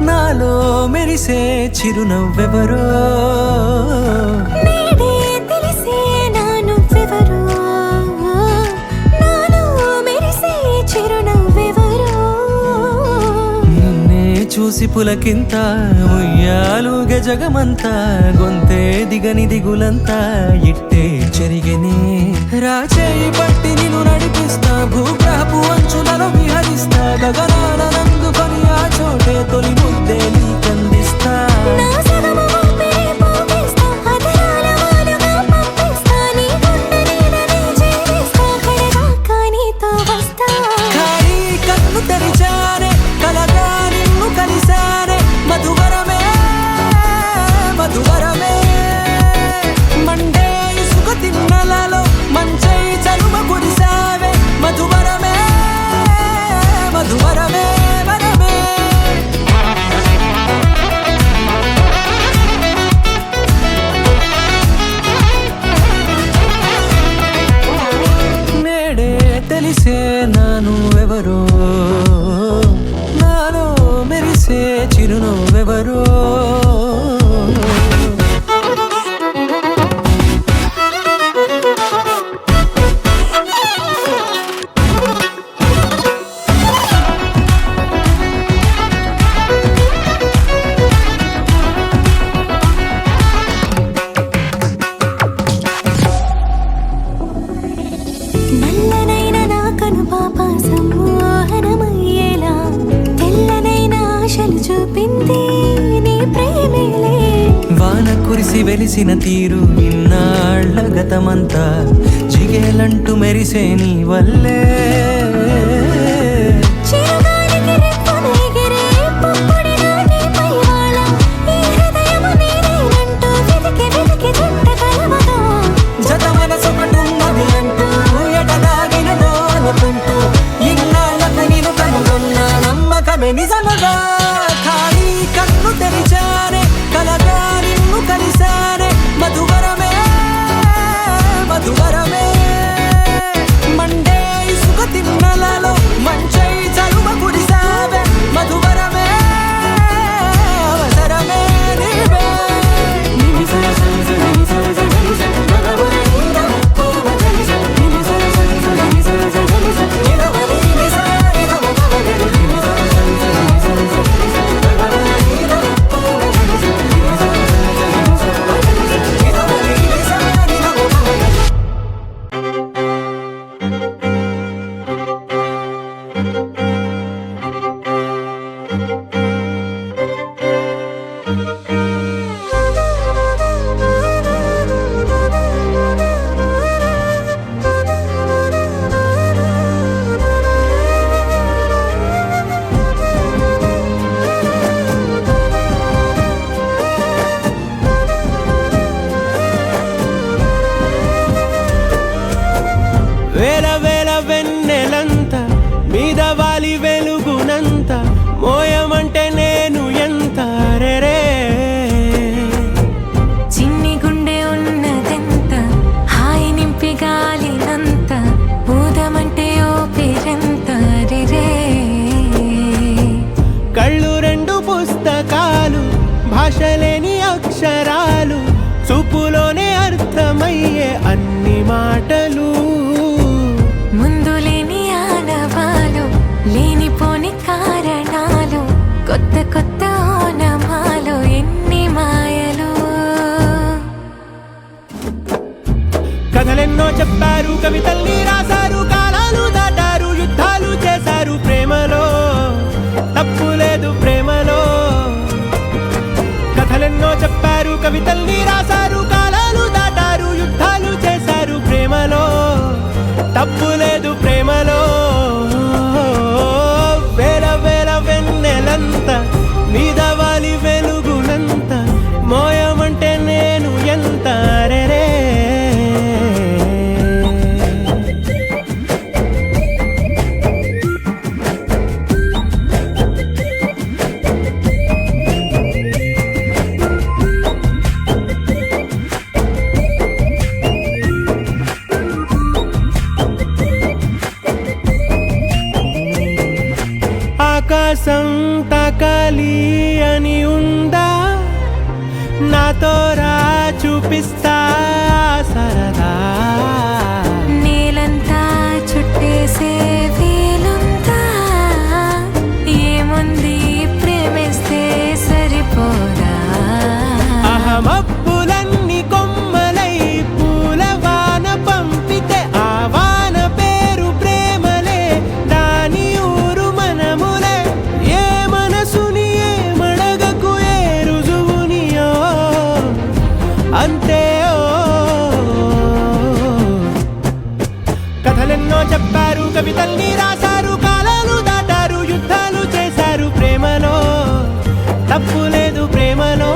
నాలో మెరిసే చిరునవ్వెవరో నేడే తెలిసే నా నువ్వెవరో నాలో మెరిసే చిరునవ్వెవరో నిన్నే చూసి పులకింత ఉయ్యాలుగే జగమంతా గొంతే దిగని దిగులంతా ఇట్టే చెరిగెనే రాచేయి పట్టి నిన్ను నడిపిస్తా భూగ్రహపు అంచులలో విహరిస్తా గగనాల నందుకొని ఆ చోటే తొలి ముద్దే నీకందిస్తా నా సగము ఊపిరి పోగిస్తా అధరాల వాలుగా నువ్వెవరో. నల్లనైన నా కనుపాప సమ్మోహనమయ్యేలా తెల్లనైన ఆశలు చూపింది నీ ప్రేమేలే. వాన కురిసి వెలిసిన తీరు ఇన్నాళ్ళ గతమంతా జిగేలంటూ మెరిసే నీ వల్లే. చిరుగాలికి రెప్పలు ఎగిరే పుప్పొడిన నీ పైవాళ ఈ హృదయము నీదేనంటూ వెతికి వెతికి జంట కలవగా జత మనసొకటున్నది అంటూ ఎటదాగినదో అనుకుంటూ ఇన్నాళ్ళకు నేను కనుగొన్న నమ్మకమే నిజముగా. ఖాళీ కన్ను తెరిచానే కలగా నిన్ను కలిసానే మధువరమే మధువరమే. మండే ఇసుక తిన్నలలో మంచై చలువ కురిసావే మధువరమే అవసరమే నీవే. వేల వేల వెన్నెలంత మీద వాలి వెలుగునంత మోయమంటే నేను ఎంత రే. చిన్ని గుండె ఉన్నదెంత హాయి నింపి గాలినంత ఊదమంటే ఓ పేరెంత రే. కళ్ళు రెండు పుస్తకాలు భాషలేని అక్షరాలు చూపులోనే అర్థమయ్యే అన్ని మాటలు. ముందు లేని ఆనవాలు లేనిపోని కారణాలు కొత్త కొత్త ఓనమాలు ఎన్ని మాయలు. కథలెన్నో చెప్పారు కవితల్ని రాశారు కాలాలు దాటారు యుద్ధాలు చేశారు ప్రేమలో తప్పు లేదు ప్రేమలో. కథలెన్నో చెప్పారు కవితల్ని రాశారు కాలాలు దాటారు యుద్ధాలు చేశారు ప్రేమలో తప్పు లేదు ప్రేమలో. వేల వేల వెన్నెలంత మీద వాలి వెలుగునంత మోయమంటే నేను ఎంత రే. ఆకాశం తాకాలి అని ఉందా నాతో రా చూపిస్తా సరదా. నేలంతా చుట్టేసే వీలుందా ఏముంది ప్రేమిస్తే సరిపోదా. అహమప్పులన్నీ కొమ్మలై పూల వాన పంపితే ఆ వాన పేరు ప్రేమలే దాని ఊరు మనములే. ఏ మనసుని ఏ మడగకు ఏ రుజువునియో అంతే. కథలెన్నో చెప్పారు కవితల్ని రాశారు కాలాలు దాటారు యుద్ధాలు చేశారు ప్రేమలో తప్పు లేదు ప్రేమలో.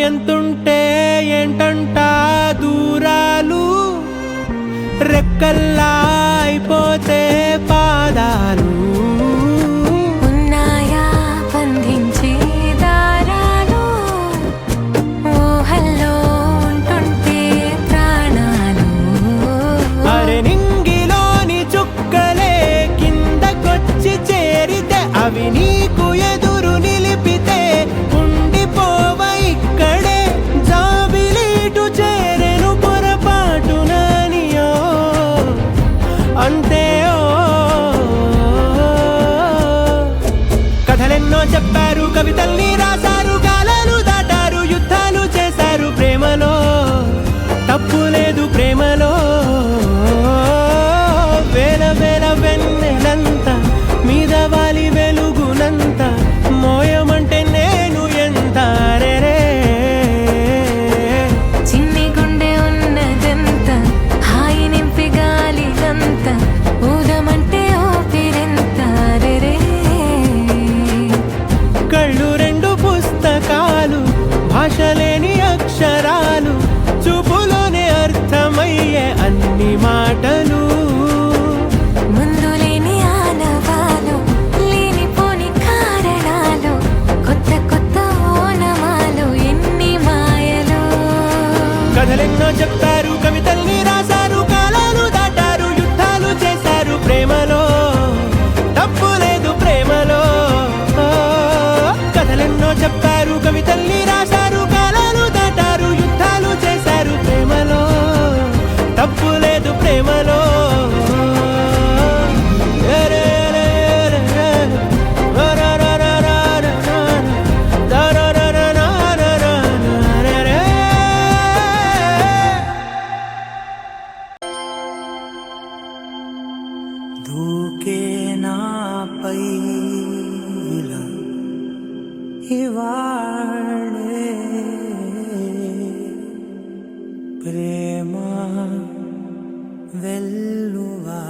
ఎంతుంటే ఏంటంట దూరాలు రెక్కల్లా అయిపోతే పాదాలు ఉన్నాయా బంధించే దారాలు ఊహల్లో ఉంటుంటే ప్రాణాలు అరె నింగిలోని చుక్కలే కిందకొచ్చి చేరితే అవి నీకు ఎదురు నిలిపితే ఉండిపోవ ఇక్కడే జాబిలీటు చేరెను పొరపాటుననియో అంతే కథలెన్నో చెప్పారు కవితల్ని రాశారు కాలాలు దాటారు యుద్ధాలు చేశారు ప్రేమలో తప్పు లేదు ప్రేమలో వేల వేల వెన్నెలంత మీద వాలి వెలుగునంత మోయమంటే నేను ఎంత రే చిన్ని గుండె ఉన్నదంత హాయి నింపి గాలినంత ఊదమంటే ఊపిరెంత రే కళ్ళు రెండు పుస్తకాలు భాష లేని అక్షరాలు చూపులోనే అర్థమయ్యే అన్ని మాటలు ముందు లేని ఆనవాలు లేనిపోని కారణాలు కొత్త కొత్త ఓనమాలు ఎన్ని మాయలు కథలెన్నో చెప్పారు కవితల్ని రాశారు కాలాలు దాటారు యుద్ధాలు చేశారు ప్రేమలో తప్పు లేదు ప్రేమలో కథలెన్నో చెప్పారు కవితల్ని రాశారు కాలాలు దాటారు యుద్ధాలు చేశారు ప్రేమలో తప్పు లేదు ప్రేమలో దూకే నాపై ఇలా ఇవాళే ప్రేమ వెల్లువా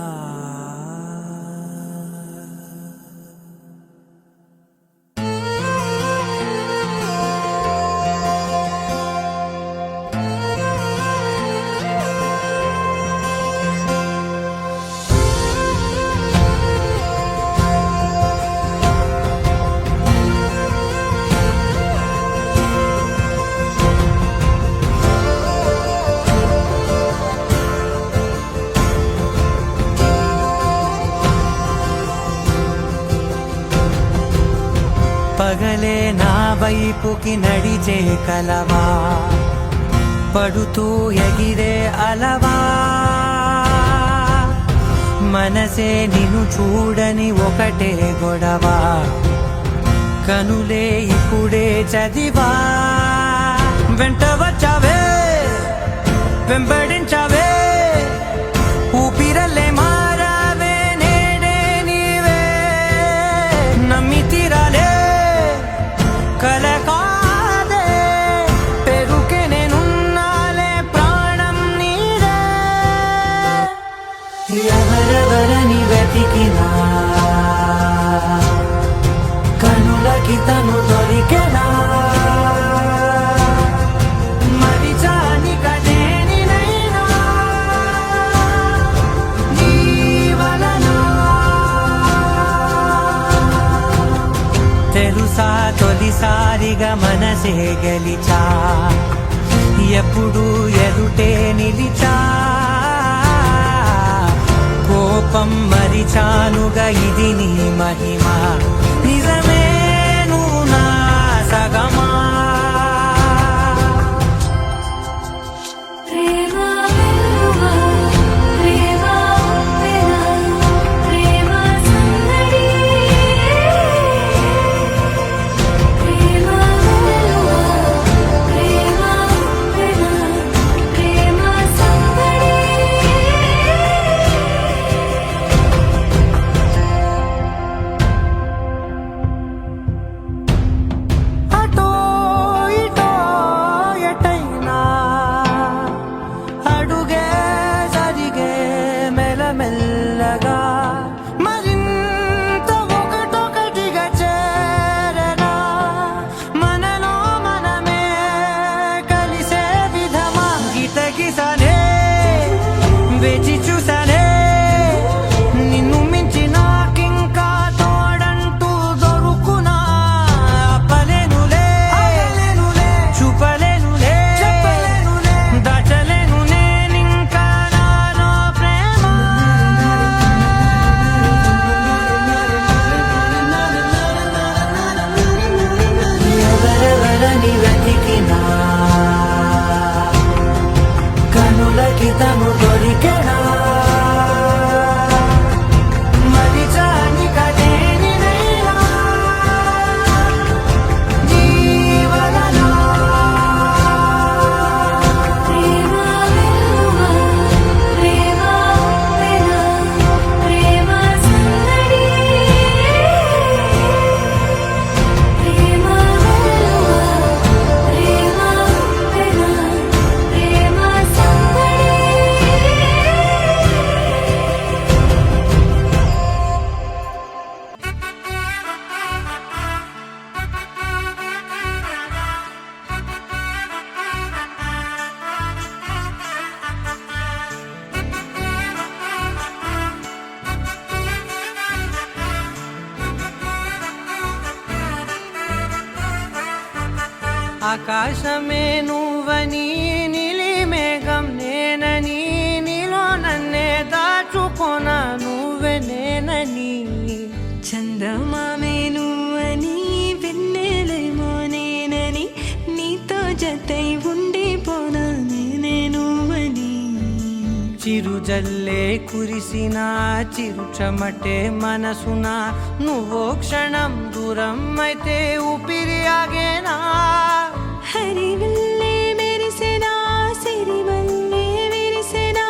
పగలే నా వైపుకి నడిచే కలవా పడుతూ ఎగిరే అలవా మనసే నిన్ను చూడని ఒకటే గొడవ కనులే ఇప్పుడే చదివా వెంట వచ్చావే వెంబడించావే ఊపిరలే మారావే నేడే నీవే నమ్మి తీరాలే కల కాదే పెరుకే నేనున్నాలే ప్రాణం నీదే ఎవరెవరని వెతికినా కనులకి తను దొరికెనా మరిచాని కదేనినైనా నీ వలన తెలుసా తొలిసారిగా మనసే గెలిచా ఎప్పుడు ఎదుటే నిలిచా కోపం మరిచానుగా ఇది నీ మహిమ నిజమే నువ్వు నా సగమా ప్రేమ వెల్లువా ప్రేమ ఉప్పెన ప్రేమ సందడి ప్రేమ వెల్లువా ప్రేమ ఉప్పెన ప్రేమ సందడి నాకు తను దొరికెనా మరిచాని కదేని నేనా జీవనలో ప్రేమ వెలువ ప్రేమ వెల ప్రేమ సందడి ప్రేమ వెలువ ప్రేమ వెల ప్రేమ సందడి ఆకాశమే నువ్వని నీలి మేఘం నేనని నీలో నన్నే దాచుకోన నువ్వే నేనని చందమామే నువ్వని వెన్నెలేమో నేనని నీతో జతై ఉండిపోనా నేనే నువ్వని చిరుజల్లే కురిసిన చిరుచమటే మనసున నువ్వో క్షణం దూరం అయితే ఊపిరి ఆగేనా హరివల్లే మెరిసెనా సిరివల్లే విరిసెనా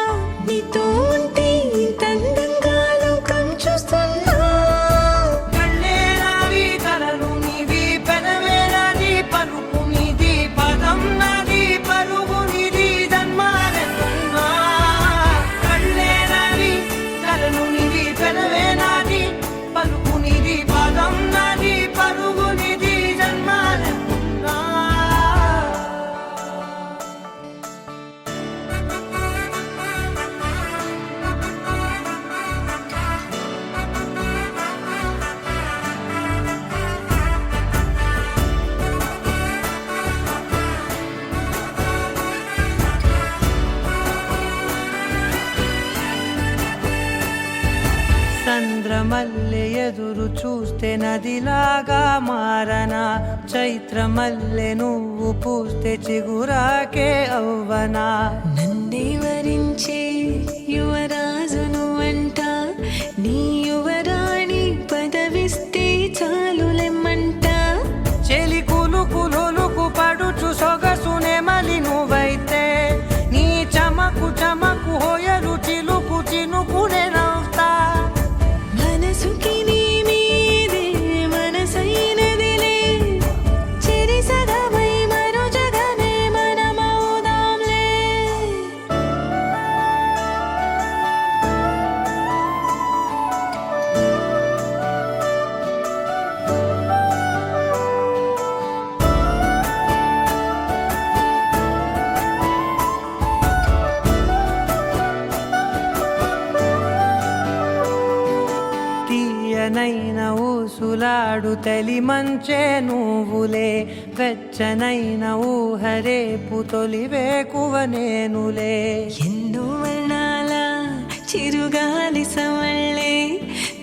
నీతో ఉంటే ఇంతందంగా లోకం చూస్తున్నా కళ్ళే నావి కలలు నీవి పెనవే నాది పలుకు నీది పదం నాది పలుగు నీది జన్మారెతున్నా కళ్ళే నావి కలలు నీవి పెనవే నాది పలుకు నీది పదం నాది పలుగు నీది జన్మారెతున్నా చంద్రమల్లె ఎదురు చూస్తే నదిలాగా మారనా చైత్రమల్లె నువ్వు పూస్తే చిగురాకే అవ్వనా నన్నే వరించే యువరాజును అంట నీ యువరాణి పదవిస్తే చాలులెమ్మంట చెలి కులుకు పడుచు సొగసునే మలి నువ్వైతే నీ చమకు చమకు హోయలు చిలుకు చినుకునే నవ్వుతా మనసుకి నీ మీదే మనసైనదిలే చెరి సగమై మరో జగమే మనమవుదాంలే తీయనైన ఊసులాడు తలి మంచే నువ్వులే వెచ్చనైన ఊహరేపు తొలి వేకువ నేనులే ఎన్నో వర్ణాల చిరుగాలి సవళ్ళే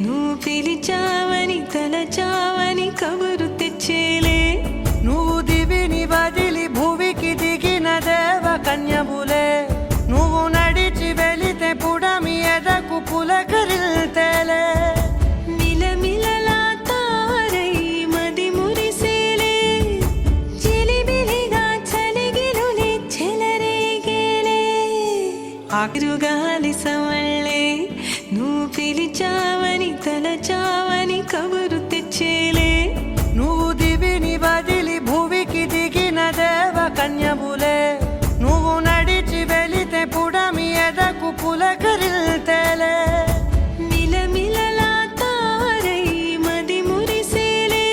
నువ్వు పిలిచావని తలచావని కబురు తెచ్చేలే నువ్వు దివిని వదిలి భూమికి దిగిన దేవ కన్యబులే నువ్వు నడిచి వెళితే పుడమి ఎదకు పులకరిల్తేలే మిలమిలలా తారై మది మురిసేలే చిలిబిలిగా చలిగిలులే చెలరేగేలే చిరుగాలి సవళ్ళే నువ్వు పిలిచావని తలచావని కబురు తెచ్చేలే నువ్వు దివిని వదిలి భూమికి దిగిన దేవ కన్యబులే నువ్వు నడిచి వెళితే పుడమి ఎదకు పులకరిల్తేలే మిలమిలలా తారై మది మురిసేలే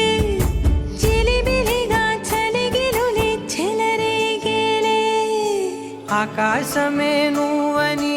చిలిబిలిగా చలిగిలులే చెలరేగేలే ఆకాశమే నువ్వని